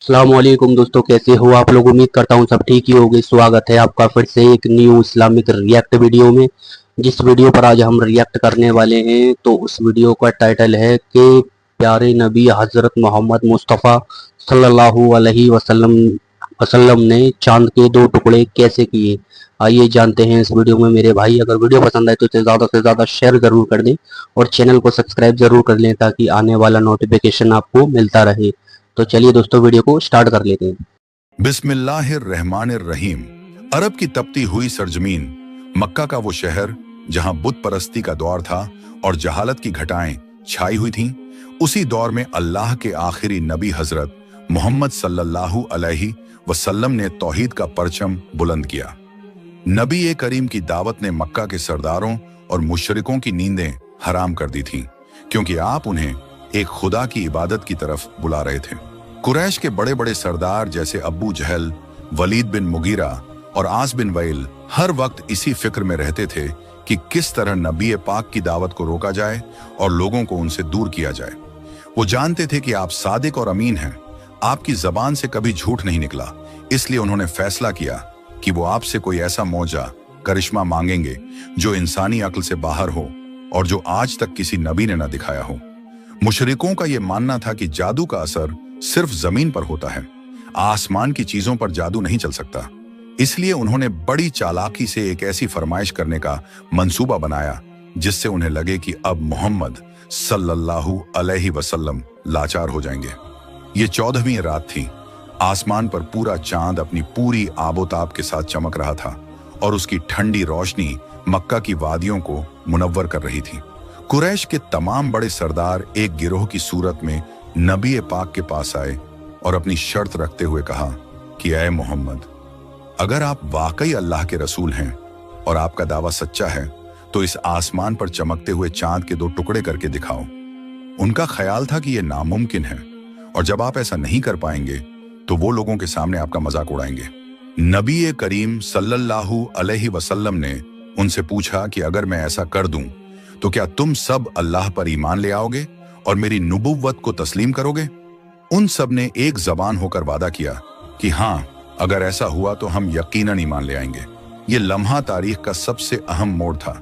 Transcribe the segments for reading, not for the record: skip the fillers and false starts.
अस्सलामुअलैकुम दोस्तों, कैसे हो आप लोग। उम्मीद करता हूँ सब ठीक ही होंगे। स्वागत है आपका फिर से एक न्यू इस्लामिक रिएक्ट वीडियो में। जिस वीडियो पर आज हम रिएक्ट करने वाले हैं तो उस वीडियो का टाइटल है कि प्यारे नबी हजरत मोहम्मद मुस्तफ़ा सल्लल्लाहु अलैहि वसल्लम ने चांद के दो टुकड़े कैसे किए। आइए जानते हैं इस वीडियो में मेरे भाई। अगर वीडियो पसंद आए तो इसे ज़्यादा से ज़्यादा शेयर ज़रूर कर दें और चैनल को सब्सक्राइब ज़रूर कर लें ताकि आने वाला नोटिफिकेशन आपको मिलता रहे। तो चलिए दोस्तों वीडियो को स्टार्ट कर लेते हैं। बिस्मिल्लाहिर्रहमानिर्रहीम। अरब की तपती हुई सरजमीन, मक्का का वो शहर जहां बुत परस्ती का दौर था और जहालत की घटाएं छाई हुई थीं, उसी दौर में अल्लाह के आखिरी नबी हजरत मोहम्मद सल्लल्लाहु अलैहि वसल्लम ने तौहीद का परचम बुलंद किया। नबी ए करीम की दावत ने मक्का के सरदारों और मुशरिकों की नींदें हराम कर दी थीं, क्योंकि आप उन्हें एक खुदा की इबादत की तरफ बुला रहे थे। कुरैश के बड़े बड़े सरदार जैसे अब्बू जहल, वलीद बिन मुगीरा और आस बिन वैल हर वक्त इसी फिक्र में रहते थे कि किस तरह नबी पाक की दावत को रोका जाए और लोगों को उनसे दूर किया जाए। वो जानते थे कि आप सादिक और अमीन हैं, आपकी जबान से कभी झूठ नहीं निकला, इसलिए उन्होंने फैसला किया कि वो आपसे कोई ऐसा मौजा करिश्मा मांगेंगे जो इंसानी अक्ल से बाहर हो और जो आज तक किसी नबी ने न दिखाया हो। मुशरिकों का यह मानना था कि जादू का असर सिर्फ जमीन पर होता है, आसमान की चीजों पर जादू नहीं चल सकता। इसलिए उन्होंने बड़ी चालाकी से एक ऐसी फरमाइश करने का मंसूबा बनाया जिससे उन्हें लगे कि अब मोहम्मद सल्लल्लाहु अलैहि वसल्लम लाचार हो जाएंगे। ये 14वीं रात थी। आसमान पर पूरा चांद अपनी पूरी आबोताब के साथ चमक रहा था और उसकी ठंडी रोशनी मक्का की वादियों को मुनव्वर कर रही थी। कुरैश के तमाम बड़े सरदार एक गिरोह की सूरत में नबी पाक के पास आए और अपनी शर्त रखते हुए कहा कि ऐ मोहम्मद, अगर आप वाकई अल्लाह के रसूल हैं और आपका दावा सच्चा है तो इस आसमान पर चमकते हुए चांद के 2 टुकड़े करके दिखाओ। उनका ख्याल था कि यह नामुमकिन है और जब आप ऐसा नहीं कर पाएंगे तो वो लोगों के सामने आपका मजाक उड़ाएंगे। नबी करीम सल्लल्लाहु अलैहि वसल्लम ने उनसे पूछा कि अगर मैं ऐसा कर दूं तो क्या तुम सब अल्लाह पर ईमान ले आओगे और मेरी नुबुव्वत को तस्लीम करोगे? उन सब ने एक जबान होकर वादा किया कि हाँ, अगर ऐसा हुआ तो हम यकीनन ईमान ले आएंगे। ये लम्हा तारीख का सबसे अहम मोड़ था,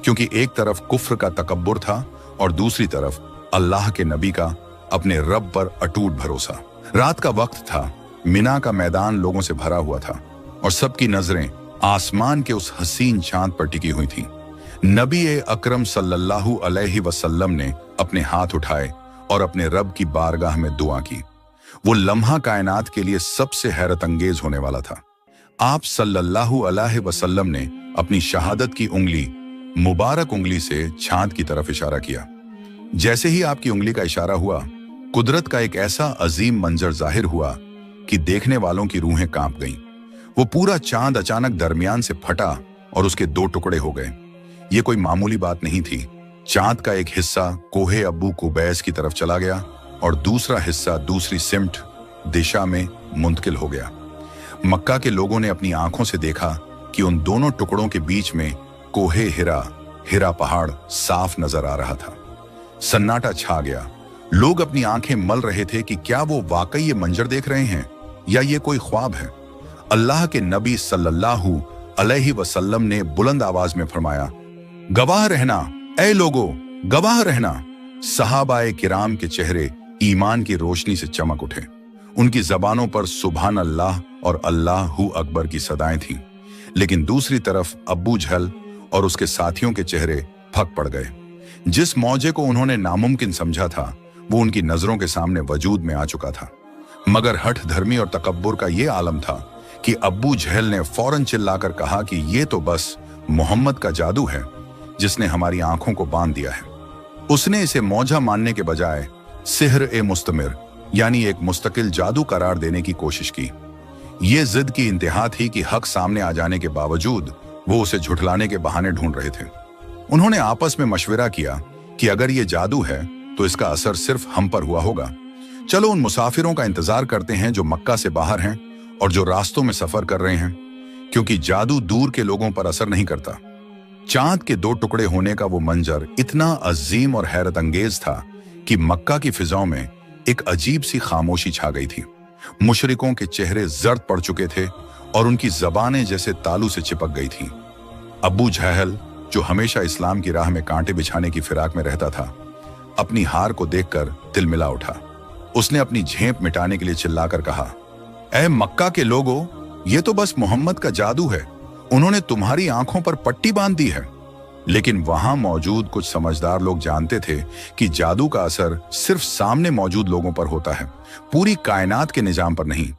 क्योंकि एक तरफ कुफ्र का तकब्बुर था और दूसरी तरफ अल्लाह के नबी का अपने रब पर अटूट भरोसा। रात का वक्त था, मिना का मैदान लोगों से भरा हुआ था और सबकी नजरें आसमान के उस हसीन चांद पर टिकी हुई थीं। नबी अकरम सल्लल्लाहु अलैहि वसल्लम ने अपने हाथ उठाए और अपने रब की बारगाह में दुआ की। वो लम्हा कायनात के लिए सबसे हैरत अंगेज होने वाला था। आप सल्लल्लाहु अलैहि वसल्लम ने अपनी शहादत की उंगली, मुबारक उंगली से चांद की तरफ इशारा किया। जैसे ही आपकी उंगली का इशारा हुआ, कुदरत का एक ऐसा अजीम मंजर जाहिर हुआ कि देखने वालों की रूहें कांप गईं। वो पूरा चांद अचानक दरमियान से फटा और उसके 2 टुकड़े हो गए। ये कोई मामूली बात नहीं थी। चांद का एक हिस्सा कोहे अब्बू कुबैस की तरफ चला गया और दूसरा हिस्सा दूसरी सिमट दिशा में मुंतकिल हो गया। मक्का के लोगों ने अपनी आंखों से देखा कि उन दोनों टुकड़ों के बीच में कोहे हिरा पहाड़ साफ नजर आ रहा था। सन्नाटा छा गया। लोग अपनी आंखें मल रहे थे कि क्या वो वाकई ये मंजर देख रहे हैं या ये कोई ख्वाब है। अल्लाह के नबी सल्लल्लाहु अलैहि वसल्लम ने बुलंद आवाज में फरमाया, गवाह रहना ऐ लोगो, गवाह रहना। सहाबाए किराम के चेहरे ईमान की रोशनी से चमक उठे। उनकी जबानों पर सुभान अल्लाह और अल्लाहु अकबर की सदाएं थीं, लेकिन दूसरी तरफ अब्बू जहल और उसके साथियों के चेहरे फक पड़ गए। जिस मौजे को उन्होंने नामुमकिन समझा था वो उनकी नजरों के सामने वजूद में आ चुका था। मगर हठ धर्मी और तकब्बुर का ये आलम था कि अब्बू जहल ने फौरन चिल्लाकर कहा कि ये तो बस मोहम्मद का जादू है जिसने हमारी आंखों को बांध दिया है। उसने इसे मौजा मानने के बजाय सिहर ए मुस्तमिर यानी एक मुस्तकिल जादू करार देने की कोशिश की। ये जिद की इंतहा थी कि हक सामने आ जाने के बावजूद वो उसे झुठलाने के बहाने ढूंढ रहे थे। उन्होंने आपस में मशवरा किया कि अगर ये जादू है तो इसका असर सिर्फ हम पर हुआ होगा। चलो उन मुसाफिरों का इंतजार करते हैं जो मक्का से बाहर हैं और जो रास्तों में सफर कर रहे हैं, क्योंकि जादू दूर के लोगों पर असर नहीं करता। चांद के 2 टुकड़े होने का वो मंजर इतना अजीम और हैरत अंगेज था कि मक्का की फिजाओं में एक अजीब सी खामोशी छा गई थी। मुशरिकों के चेहरे जर्द पड़ चुके थे और उनकी जबानें जैसे तालू से चिपक गई थीं। अबू जहल, जो हमेशा इस्लाम की राह में कांटे बिछाने की फिराक में रहता था, अपनी हार को देखकर तिलमिला उठा। उसने अपनी झेप मिटाने के लिए चिल्लाकर कहा, ऐ मक्का के लोगों, ये तो बस मोहम्मद का जादू है। उन्होंने तुम्हारी आंखों पर पट्टी बांध दी है। लेकिन वहां मौजूद कुछ समझदार लोग जानते थे कि जादू का असर सिर्फ सामने मौजूद लोगों पर होता है, पूरी कायनात के निजाम पर नहीं।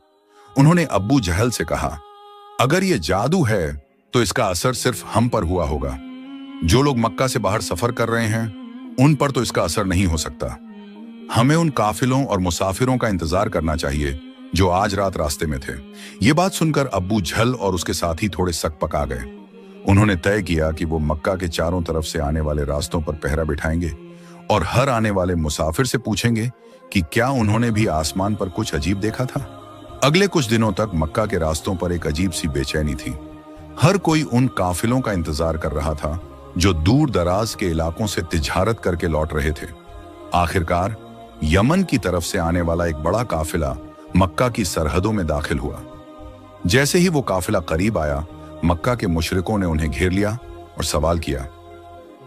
उन्होंने अब्बू जहल से कहा, अगर ये जादू है तो इसका असर सिर्फ हम पर हुआ होगा। जो लोग मक्का से बाहर सफर कर रहे हैं, उन पर तो इसका असर नहीं हो सकता। हमें उन काफिलों और मुसाफिरों का इंतजार करना चाहिए जो आज रात रास्ते में थे। ये बात सुनकर अब्बू जहल और उसके साथी थोड़े सक पका गए। उन्होंने तय किया कि वो मक्का के चारों तरफ से आने वाले रास्तों पर पहरा बिठाएंगे और हर आने वाले मुसाफिर से पूछेंगे कि क्या उन्होंने भी आसमान पर कुछ अजीब देखा था। अगले कुछ दिनों तक मक्का के रास्तों पर एक अजीब सी बेचैनी थी। हर कोई उन काफिलों का इंतजार कर रहा था जो दूर दराज के इलाकों से तिजारत करके लौट रहे थे। आखिरकार यमन की तरफ से आने वाला एक बड़ा काफिला मक्का की सरहदों में दाखिल हुआ। जैसे ही वो काफिला करीब आया, मक्का के मुशरिकों ने उन्हें घेर लिया और सवाल किया,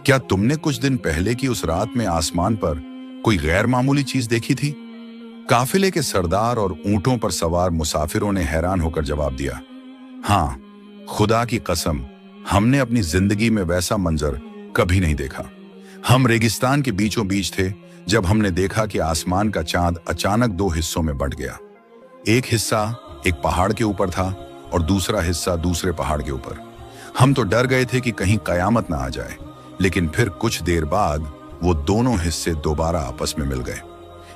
क्या तुमने कुछ दिन पहले की उस रात में आसमान पर कोई गैर मामूली चीज देखी थी? काफिले के सरदार और ऊंटों पर सवार मुसाफिरों ने हैरान होकर जवाब दिया, हाँ, खुदा की कसम, हमने अपनी जिंदगी में वैसा मंजर कभी नहीं देखा। हम रेगिस्तान के बीचों बीच थे जब हमने देखा कि आसमान का चांद अचानक दो हिस्सों में बंट गया। एक हिस्सा एक पहाड़ के ऊपर था और दूसरा हिस्सा दूसरे पहाड़ के ऊपर। हम तो डर गए थे कि कहीं कयामत ना आ जाए, लेकिन फिर कुछ देर बाद वो दोनों हिस्से दोबारा आपस में मिल गए।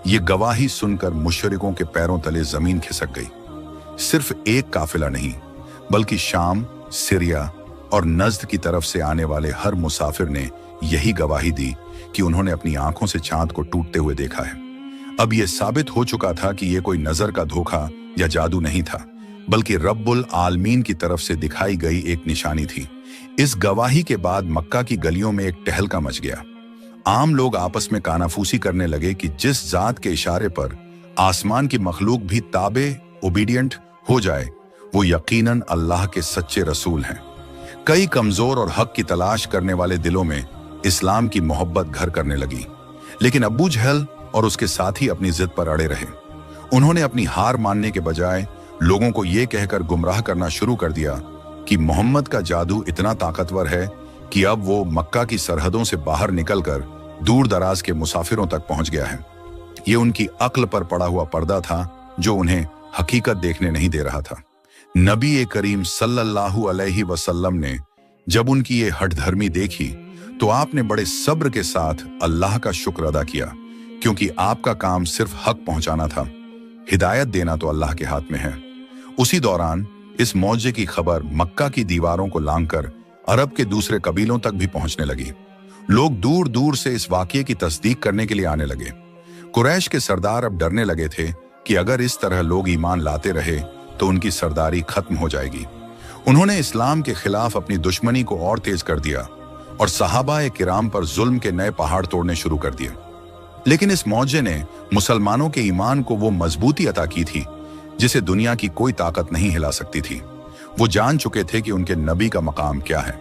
ये गवाही सुनकर मुशरिकों के पैरों तले जमीन खिसक गई। सिर्फ एक काफिला नहीं, बल्कि शाम, सीरिया और नज्द की तरफ से आने वाले हर मुसाफिर ने यही गवाही दी कि उन्होंने अपनी आंखों से चांद को टूटते हुए देखा है। अब यह साबित हो चुका था कि यह कोई नजर का धोखा या जादू नहीं था, बल्कि रब्बुल आलमीन की तरफ से दिखाई गई एक निशानी थी। इस गवाही के बाद मक्का की गलियों में एक टहलका मच गया। आम लोग आपस में कानाफूसी करने लगे कि जिस जात के इशारे पर आसमान की मखलूक भी ताबे ओबीडियंट हो जाए, वो यकीनन अल्लाह के सच्चे रसूल हैं। कई कमजोर और हक की तलाश करने वाले दिलों में इस्लाम की मोहब्बत घर करने लगी। लेकिन अबू जहल और उसके साथी अपनी जिद पर अड़े रहे। उन्होंने अपनी हार मानने के बजाय लोगों को यह कहकर गुमराह करना शुरू कर दिया कि मोहम्मद का जादू इतना ताकतवर है कि अब वो मक्का की सरहदों से बाहर निकलकर दूर दराज के मुसाफिरों तक पहुंच गया है। ये उनकी अक्ल पर पड़ा हुआ पर्दा था जो उन्हें हकीकत देखने नहीं दे रहा था। नबी करीम सल्लल्लाहु अलैहि वसल्लम ने जब उनकी ये हठधर्मी देखी तो आपने बड़े सब्र के साथ अल्लाह का शुक्र अदा किया, क्योंकि आपका काम सिर्फ हक पहुंचाना था, हिदायत देना तो अल्लाह के हाथ में है। उसी दौरान इस मौजे की खबर मक्का की दीवारों को लांघकर अरब के दूसरे कबीलों तक भी पहुंचने लगी। लोग दूर दूर से इस वाकये की तस्दीक करने के लिए आने लगे। कुरैश के सरदार अब डरने लगे थे कि अगर इस तरह लोग ईमान लाते रहे तो उनकी सरदारी खत्म हो जाएगी। उन्होंने इस्लाम के खिलाफ अपनी दुश्मनी को और तेज कर दिया और सहाबा किराम पर जुल्म के नए पहाड़ तोड़ने शुरू कर दिए। लेकिन इस मौजे ने मुसलमानों के ईमान को वो मजबूती अता की थी जिसे दुनिया की कोई ताकत नहीं हिला सकती थी। वो जान चुके थे कि उनके नबी का मकाम क्या है।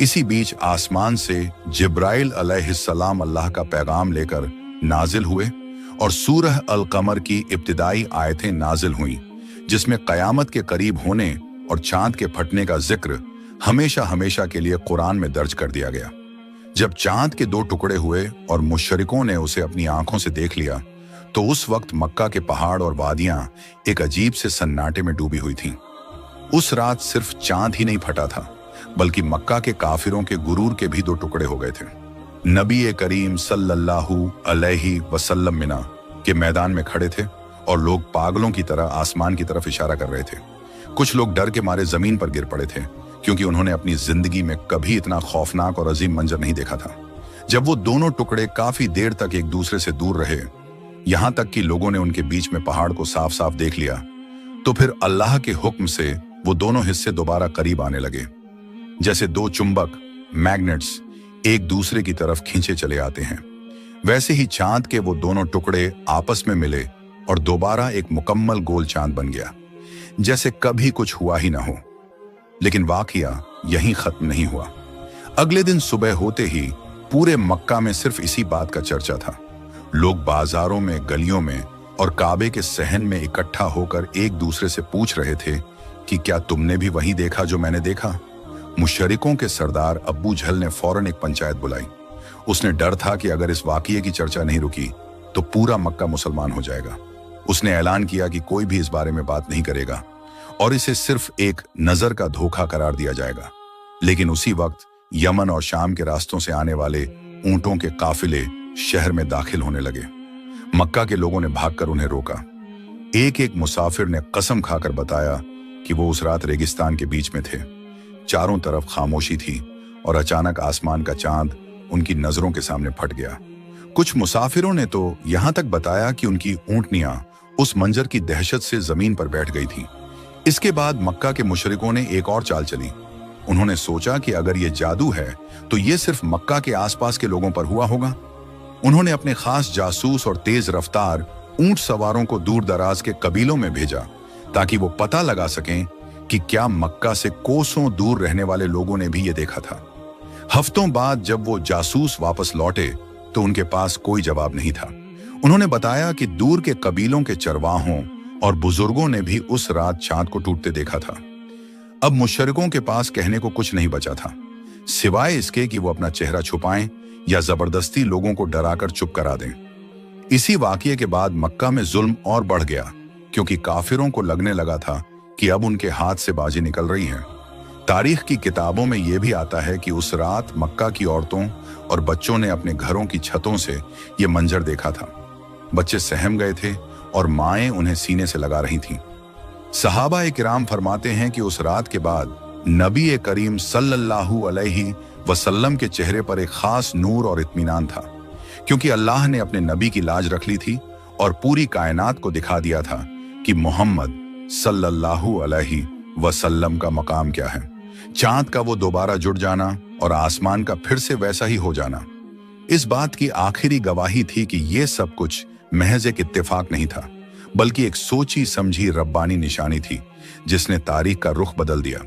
इसी बीच आसमान से जिब्राइल अलैहिस्सलाम अल्लाह का पैगाम लेकर नाजिल हुए और सूरह अल कमर की इब्तिदाई आयतें नाजिल हुईं, जिसमें कयामत के करीब होने और चांद के फटने का जिक्र हमेशा हमेशा के लिए कुरान में दर्ज कर दिया गया। जब चांद के दो टुकड़े हुए और मुशरिकों ने उसे अपनी आंखों से देख लिया तो उस वक्त मक्का के पहाड़ और वादियां एक अजीब से सन्नाटे में डूबी हुई थीं। उस रात सिर्फ चांद ही नहीं फटा था, बल्कि मक्का के काफिरों के गुरूर के भी दो टुकड़े हो गए थे। नबी करीम सल्लल्लाहु अलैहि वसल्लम मिना के मैदान में खड़े थे और लोग पागलों की तरह आसमान की तरफ इशारा कर रहे थे। कुछ लोग डर के मारे जमीन पर गिर पड़े थे, क्योंकि उन्होंने अपनी जिंदगी में कभी इतना खौफनाक और अजीम मंजर नहीं देखा था। जब वो दोनों टुकड़े काफी देर तक एक दूसरे से दूर रहे, यहां तक कि लोगों ने उनके बीच में पहाड़ को साफ साफ देख लिया, तो फिर अल्लाह के हुक्म से वो दोनों हिस्से दोबारा करीब आने लगे। जैसे दो चुंबक मैग्नेट्स एक दूसरे की तरफ खींचे चले आते हैं, वैसे ही चांद के वो दोनों टुकड़े आपस में मिले और दोबारा एक मुकम्मल गोल चांद बन गया, जैसे कभी कुछ हुआ ही ना हो। लेकिन वाकया यहीं खत्म नहीं हुआ। अगले दिन सुबह होते ही पूरे मक्का में सिर्फ इसी बात का चर्चा था। लोग बाजारों में, गलियों में और काबे के सहन में इकट्ठा होकर एक दूसरे से पूछ रहे थे कि क्या तुमने भी वही देखा जो मैंने देखा। मुशरिकों के सरदार अब्बू जहल ने फौरन एक पंचायत बुलाई। उसने डर था कि अगर इस वाकये की चर्चा नहीं रुकी तो पूरा मक्का मुसलमान हो जाएगा। उसने ऐलान किया कि कोई भी इस बारे में बात नहीं करेगा और इसे सिर्फ एक नजर का धोखा करार दिया जाएगा। लेकिन उसी वक्त यमन और शाम के रास्तों से आने वाले ऊंटों के काफिले शहर में दाखिल होने लगे। मक्का के लोगों ने भागकर उन्हें रोका। एक एक मुसाफिर ने कसम खाकर बताया कि वो उस रात रेगिस्तान के बीच में थे। चारों तरफ खामोशी थी और अचानक आसमान का चांद उनकी नजरों के सामने फट गया। कुछ मुसाफिरों ने तो यहां तक बताया कि उनकी ऊंटनियां उस मंजर की दहशत से जमीन पर बैठ गई थी। इसके बाद मक्का के मुशरिकों ने एक और चाल चली। उन्होंने सोचा कि अगर ये जादू है तो ये सिर्फ मक्का के आसपास के लोगों पर हुआ होगा। उन्होंने अपने खास जासूस और तेज रफ्तार ऊंट सवारों को दूर दराज के कबीलों में भेजा ताकि वो पता लगा सकें कि क्या मक्का से कोसों दूर रहने वाले लोगों ने भी ये देखा था। हफ्तों बाद जब वो जासूस वापस लौटे तो उनके पास कोई जवाब नहीं था। उन्होंने बताया कि दूर के कबीलों के चरवाहों और बुजुर्गों ने भी उस रात चांद को टूटते देखा था। अब मुशरिकों के पास कहने को कुछ नहीं बचा था, सिवाय इसके कि वो अपना चेहरा छुपाएं या जबरदस्ती लोगों को डराकर चुप करा दें। इसी वाकये के बाद मक्का में जुल्म और बढ़ गया, क्योंकि काफिरों को लगने लगा था कि अब उनके हाथ से बाजी निकल रही है। तारीख की किताबों में यह भी आता है कि उस रात मक्का की औरतों और बच्चों ने अपने घरों की छतों से यह मंजर देखा था। बच्चे सहम गए थे और माएं उन्हें सीने से लगा रही थीं। सहाबा किराम फरमाते हैं कि उस रात के बाद नबी करीम सल्लल्लाहु अलैहि वसल्लम के चेहरे पर एक खास नूर और इत्मीनान था, क्योंकि अल्लाह ने अपने नबी की लाज रख ली थी और पूरी कायनात को दिखा दिया था कि मोहम्मद सल्लल्लाहु अलैहि वसल्लम का मकाम क्या है। चांद का वो दोबारा जुड़ जाना और आसमान का फिर से वैसा ही हो जाना इस बात की आखिरी गवाही थी कि ये सब कुछ महज एक इत्तेफाक नहीं था, बल्कि एक सोची समझी रब्बानी निशानी थी जिसने तारीख का रुख बदल दिया।